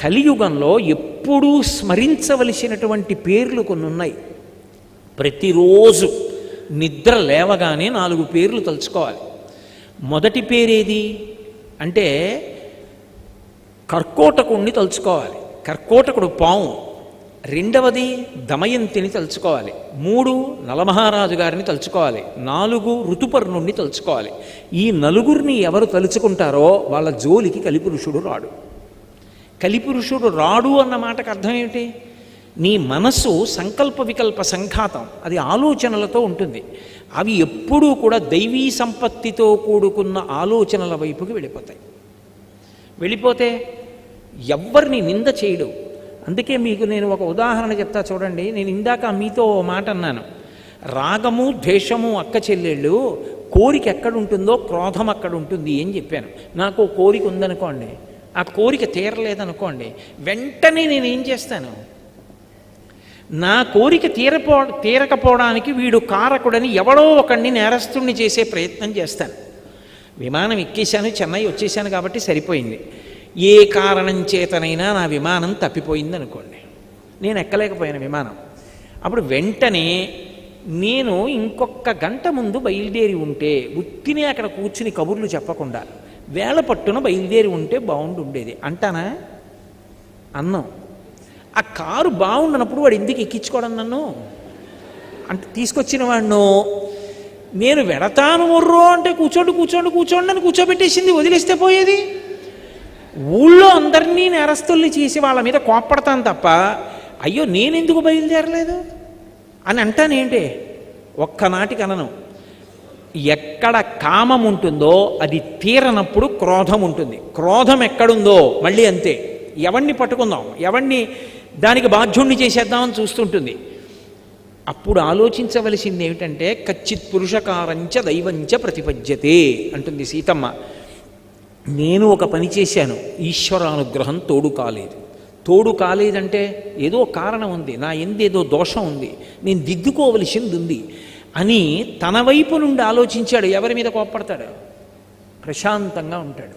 కలియుగంలో ఎప్పుడూ స్మరించవలసినటువంటి పేర్లు కొన్ని ఉన్నాయి. ప్రతిరోజు నిద్ర లేవగానే 4 పేర్లు తలుచుకోవాలి. మొదటి పేరేది అంటే కర్కోటకుణ్ణి తలుచుకోవాలి, కర్కోటకుడు పాము. రెండవది దమయంతిని తలుచుకోవాలి. 3 నలమహారాజు గారిని తలుచుకోవాలి. 4 ఋతుపర్ణుణ్ణి తలుచుకోవాలి. ఈ నలుగురిని ఎవరు తలుచుకుంటారో వాళ్ళ జోలికి కలిపురుషుడు రాడు. కలిపురుషుడు రాడు అన్న మాటకు అర్థం ఏమిటి? నీ మనస్సు సంకల్ప వికల్ప సంఘాతం, అది ఆలోచనలతో ఉంటుంది. అవి ఎప్పుడూ కూడా దైవీ సంపత్తితో కూడుకున్న ఆలోచనల వైపుకి వెళ్ళిపోతే ఎవ్వరిని నింద చేయడు. అందుకే మీకు నేను ఒక ఉదాహరణ చెప్తా చూడండి. నేను ఇందాక మీతో ఓ మాట అన్నాను, రాగము ద్వేషము అక్క చెల్లెళ్ళు, కోరిక ఎక్కడుంటుందో క్రోధం అక్కడ ఉంటుంది అని చెప్పాను. నాకు కోరిక ఉందనుకోండి, ఆ కోరిక తీరలేదనుకోండి, వెంటనే నేనేం చేస్తాను? నా కోరిక తీరకపోవడానికి వీడు కారకుడని ఎవడో ఒకడిని నేరస్తుణ్ణి చేసే ప్రయత్నం చేస్తాను. విమానం ఎక్కేశాను, చెన్నై వచ్చేసాను కాబట్టి సరిపోయింది. ఏ కారణం చేతనైనా నా విమానం తప్పిపోయింది అనుకోండి, నేను ఎక్కలేకపోయాను విమానం. అప్పుడు వెంటనే నేను ఇంకొక గంట ముందు బయలుదేరి ఉంటే, ఉత్తినే అక్కడ కూర్చుని కబుర్లు చెప్పకుండా వేళ పట్టున బయలుదేరి ఉంటే బాగుండుండేది అంటానా? అన్నాం. ఆ కారు బాగుండనప్పుడు వాడు ఎందుకు ఎక్కించుకోవడం నన్ను? అంటే తీసుకొచ్చిన వాడిను నేను వెడతాను మొర్రో అంటే కూర్చోండి అని కూర్చోబెట్టేసింది, వదిలేస్తే పోయేది. ఊళ్ళో అందరినీ నేరస్తుల్ని చేసి వాళ్ళ మీద కోప్పడతాను తప్ప, అయ్యో నేనెందుకు బయలుదేరలేదు అని అంటానేంటి? ఒక్కనాటికి అనను. ఎక్కడ కామం ఉంటుందో అది తీరనప్పుడు క్రోధం ఉంటుంది. క్రోధం ఎక్కడుందో మళ్ళీ అంతే, ఎవరిని పట్టుకుందాం, ఎవరిని దానికి బాధ్యుణ్ణి చేసేద్దామని చూస్తుంటుంది. అప్పుడు ఆలోచించవలసింది ఏమిటంటే, కచ్చిత్ పురుషకారంచ దైవంచ ప్రతిపద్యతే అంటుంది సీతమ్మ. నేను ఒక పని చేశాను, ఈశ్వరానుగ్రహం తోడు కాలేదంటే ఏదో కారణం ఉంది, నా ఎందేదో దోషం ఉంది, నేను దిద్దుకోవలసింది ఉంది అని తన వైపు నుండి ఆలోచించాడు. ఎవరి మీద కోప్పడతాడు? ప్రశాంతంగా ఉంటాడు.